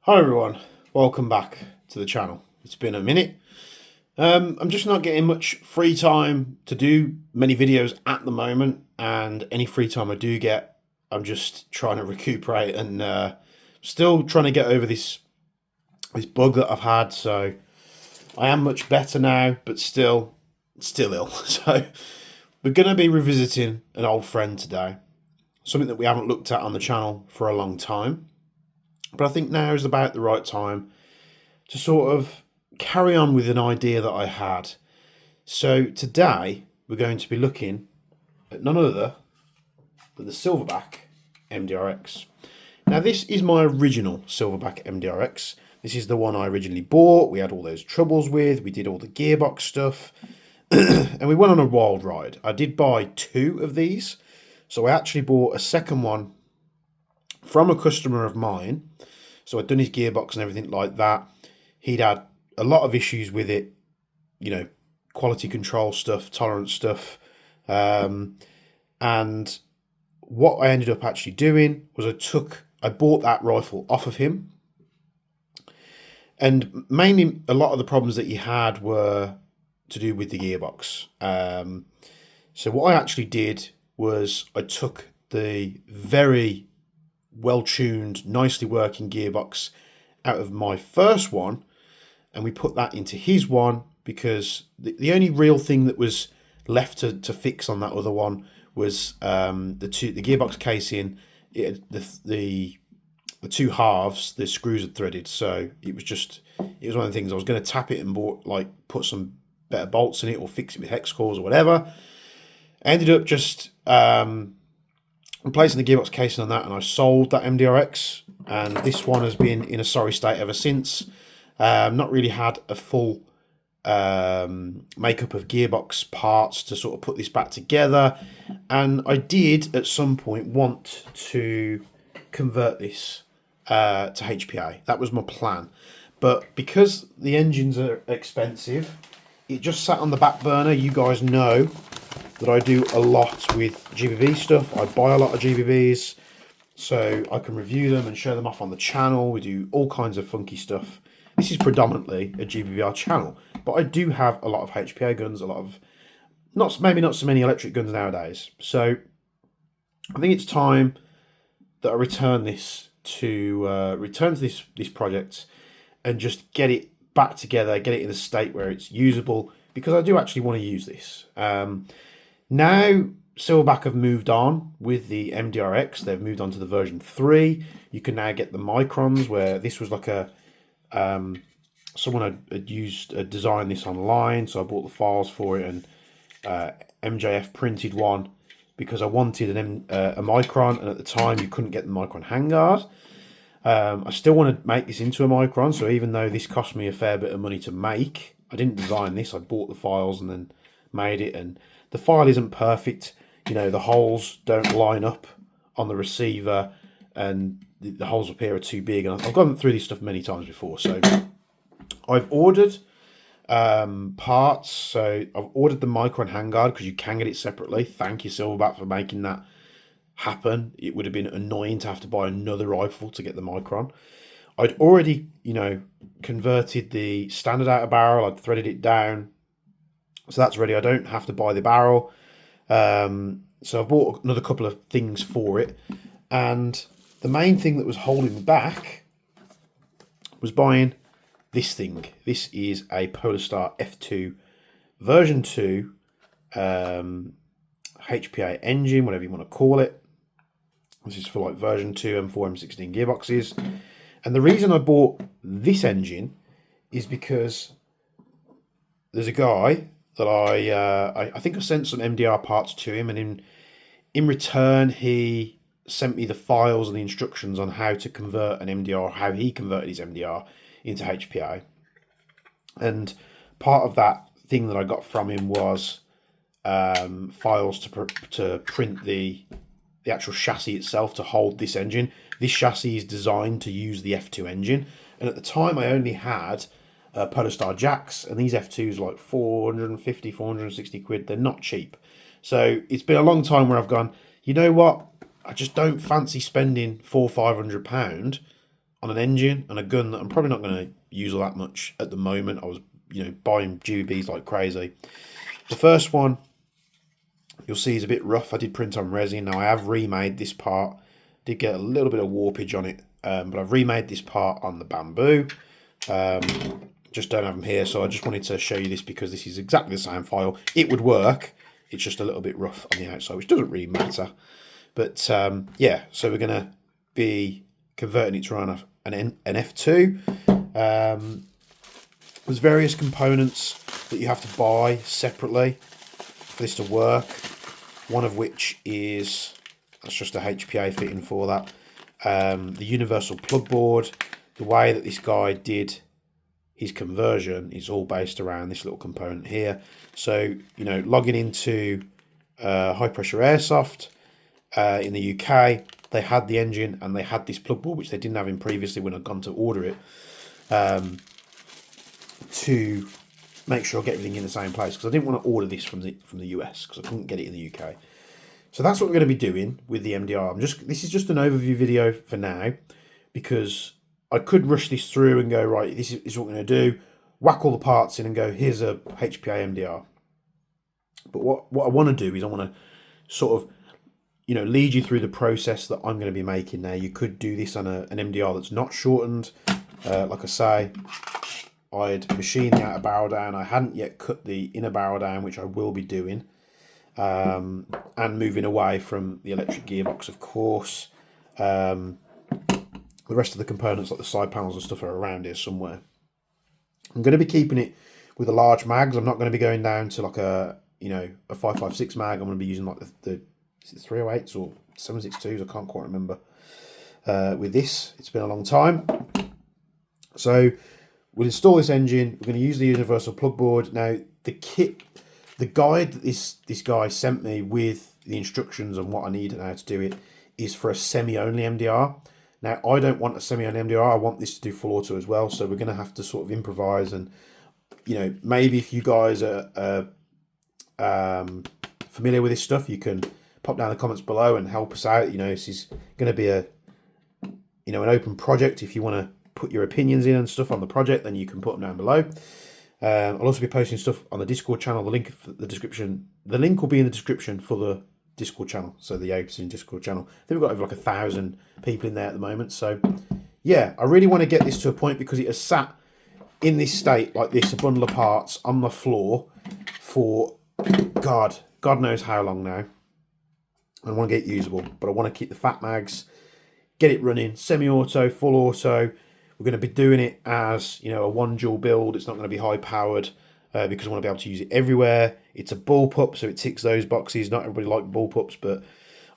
Hi everyone, welcome back to the channel. It's been a minute. I'm just not getting much free time to do many videos at the moment, and any free time I do get, I'm just trying to recuperate and still trying to get over this bug that I've had. So I am much better now, but still ill. So we're going to be revisiting an old friend today, something that we haven't looked at on the channel for a long time. But I think now is about the right time to sort of carry on with an idea that I had. So today we're going to be looking at none other than the Silverback MDRX. Now this is my original Silverback MDRX. This is the one I originally bought. We had all those troubles with. We did all the gearbox stuff. And we went on a wild ride. I did buy 2 of these. So I actually bought a second one from a customer of mine. So I'd done his gearbox and everything like that. He'd had a lot of issues with it, you know, quality control stuff, tolerance stuff. And what I ended up actually doing was I bought that rifle off of him. And mainly a lot of the problems that he had were to do with the gearbox. So what I actually did was I took the very well-tuned, nicely working gearbox out of my first one, and we put that into his one, because the only real thing that was left to fix on that other one was the gearbox casing. The 2 halves, the screws had threaded, so it was one of the things. I was going to tap it and put some better bolts in it, or fix it with hex cores or whatever. I ended up just replacing the gearbox casing on that, and I sold that MDRX, and this one has been in a sorry state ever since. Not really had a full makeup of gearbox parts to sort of put this back together, and I did at some point want to convert this to HPA. That was my plan, but because the engines are expensive, it just sat on the back burner. You guys know that I do a lot with GBB stuff. I buy a lot of GBBs so I can review them and show them off on the channel. We do all kinds of funky stuff. This is predominantly a GBBR channel, but I do have a lot of HPA guns, a lot of maybe not so many electric guns nowadays. So I think it's time that I return this to this project and just get it back together, get it in a state where it's usable, because I do actually want to use this. Now Silverback have moved on with the MDRX. They've moved on to the version 3. You can now get the Microns, where this was like a someone had designed this online, so I bought the files for it, and MJF printed one because I wanted a Micron, and at the time you couldn't get the Micron handguard. I still want to make this into a Micron, so even though this cost me a fair bit of money to make, I didn't design this. I bought the files and then made it, and the file isn't perfect. You know, the holes don't line up on the receiver, and the holes up here are too big. And I've gone through this stuff many times before. So I've ordered parts. So I've ordered the Micron handguard because you can get it separately. Thank you, Silverback, for making that happen. It would have been annoying to have to buy another rifle to get the Micron. I'd already, converted the standard outer barrel. I'd threaded it down, so that's ready. I don't have to buy the barrel. So I bought another couple of things for it, and the main thing that was holding me back was buying this thing. This is a Polarstar F2 version 2 HPA engine, whatever you want to call it. This is for like version 2 M4 M16 gearboxes. And the reason I bought this engine is because there's a guy that I think I sent some MDR parts to him, and in return he sent me the files and the instructions on how to convert an MDR, how he converted his MDR into HPA. And part of that thing that I got from him was files to print the actual chassis itself to hold this engine. This chassis is designed to use the F2 engine, and at the time I only had Polarstar jacks, and these F2s like 450, 460 quid. They're not cheap. So it's been a long time where I've gone, you know what, I just don't fancy spending £400-500 on an engine and a gun that I'm probably not going to use all that much at the moment. I was, buying GBs like crazy. The first one you'll see is a bit rough. I did print on resin. Now I have remade this part. Did get a little bit of warpage on it, but I've remade this part on the bamboo. Just don't have them here, so I just wanted to show you this because this is exactly the same file. It would work. It's just a little bit rough on the outside, which doesn't really matter. But yeah, so we're going to be converting it to run an F2. There's various components that you have to buy separately for this to work. One of which is, that's just a HPA fitting for that. The universal plug board. The way that this guy did his conversion is all based around this little component here. So, logging into high pressure Airsoft in the UK, they had the engine and they had this plug board, which they didn't have in previously when I'd gone to order it, to make sure I get everything in the same place, because I didn't want to order this from the US because I couldn't get it in the UK. So that's what we're going to be doing with the MDR. This is just an overview video for now, because I could rush this through and go, right, this is what we're going to do, whack all the parts in and go, here's a HPA MDR. But what I want to do is I want to sort of, lead you through the process that I'm going to be making now. You could do this on an MDR that's not shortened. Like I say, I'd machined the outer barrel down. I hadn't yet cut the inner barrel down, which I will be doing. And moving away from the electric gearbox, of course. The rest of the components, like the side panels and stuff, are around here somewhere. I'm going to be keeping it with the large mags. I'm not going to be going down to like a 5.56 mag. I'm going to be using like the 308s or 7.62s. I can't quite remember. With this, it's been a long time. So we'll install this engine. We're going to use the universal plug board. Now the kit, the guide that this guy sent me with the instructions on what I need and how to do it is for a semi-only MDR. Now I don't want a semi-only MDR. I want this to do full auto as well. So we're going to have to sort of improvise, and maybe if you guys are familiar with this stuff, you can pop down in the comments below and help us out. This is going to be an open project. If you want to put your opinions in and stuff on the project, then you can put them down below. I'll also be posting stuff on the Discord channel. The link will be in the description for the Discord channel. So the Open Discord channel. I think we've got over like 1,000 people in there at the moment. So yeah, I really want to get this to a point, because it has sat in this state like this, a bundle of parts on the floor for God knows how long now. I want to get it usable, but I want to keep the fat mags, get it running, semi-auto, full auto. We're going to be doing it as, a one dual build. It's not going to be high powered because I want to be able to use it everywhere. It's a bullpup, so it ticks those boxes. Not everybody likes bullpups, but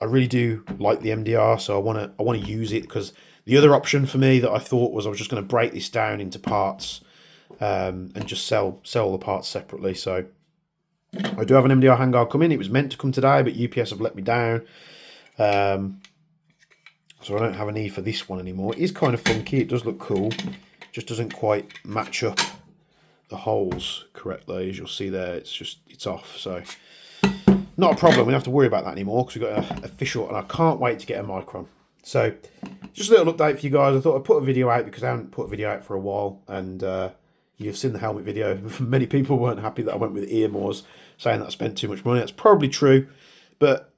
I really do like the MDR, so I want to use it, because the other option for me that I thought was I was just going to break this down into parts and just sell the parts separately. So I do have an MDR handguard coming. It was meant to come today, but UPS have let me down. So I don't have a need for this one anymore. It is kind of funky. It does look cool. Just doesn't quite match up the holes correctly. As you'll see there, it's off. So not a problem. We don't have to worry about that anymore, because we've got an official, and I can't wait to get a Micron. So just a little update for you guys. I thought I'd put a video out because I haven't put a video out for a while, and you've seen the helmet video. Many people weren't happy that I went with earmores, saying that I spent too much money. That's probably true, but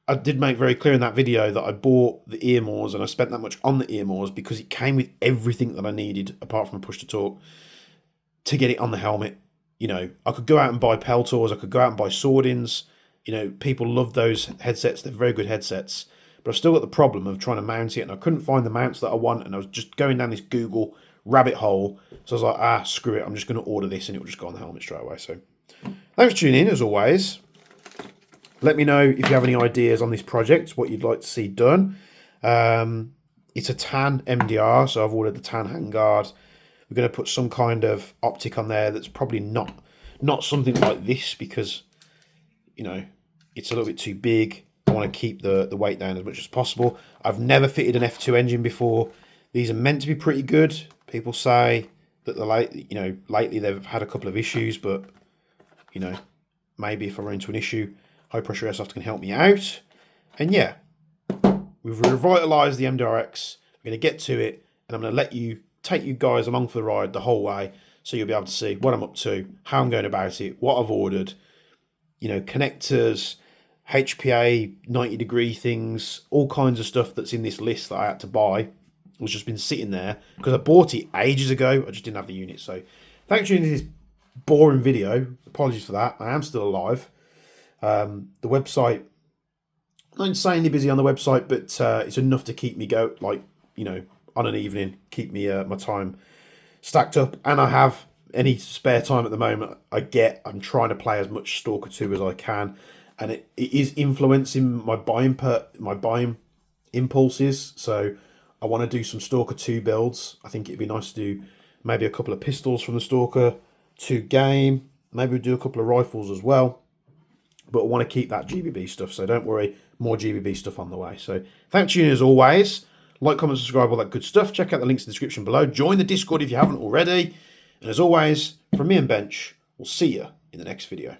I did make very clear in that video that I bought the earmores and I spent that much on the earmores because it came with everything that I needed apart from a push to talk to get it on the helmet. I could go out and buy Peltors, I could go out and buy Swordins. People love those headsets. They're very good headsets, but I've still got the problem of trying to mount it, and I couldn't find the mounts that I want, and I was just going down this Google rabbit hole. So I was like, screw it, I'm just going to order this and it will just go on the helmet straight away. So thanks for tuning in, as always. Let me know if you have any ideas on this project, what you'd like to see done. It's a tan MDR, so I've ordered the tan handguard. We're going to put some kind of optic on there that's probably not something like this, because, it's a little bit too big. I want to keep the weight down as much as possible. I've never fitted an F2 engine before. These are meant to be pretty good. People say that lately they've had a couple of issues, but, maybe if I run into an issue, high pressure Airsoft can help me out. And yeah, we've revitalised the MDRX. We're going to get to it and I'm going to take you guys along for the ride the whole way, so you'll be able to see what I'm up to, how I'm going about it, what I've ordered, you know, connectors, HPA 90-degree things, all kinds of stuff that's in this list that I had to buy. It's just been sitting there because I bought it ages ago. I just didn't have the unit. So thanks for tuning in this boring video. Apologies for that. I am still alive. The website, not insanely busy on the website, but it's enough to keep me on an evening, keep me my time stacked up. And I have any spare time at the moment I'm trying to play as much Stalker 2 as I can, and it is influencing my buying impulses. So I want to do some Stalker 2 builds. I think it'd be nice to do maybe a couple of pistols from the Stalker 2 game. Maybe we'll do a couple of rifles as well. But I want to keep that GBB stuff, so don't worry, more GBB stuff on the way. So thanks for tuning in as always. Like, comment, subscribe, all that good stuff. Check out the links in the description below. Join the Discord if you haven't already. And as always, from me and Bench, we'll see you in the next video.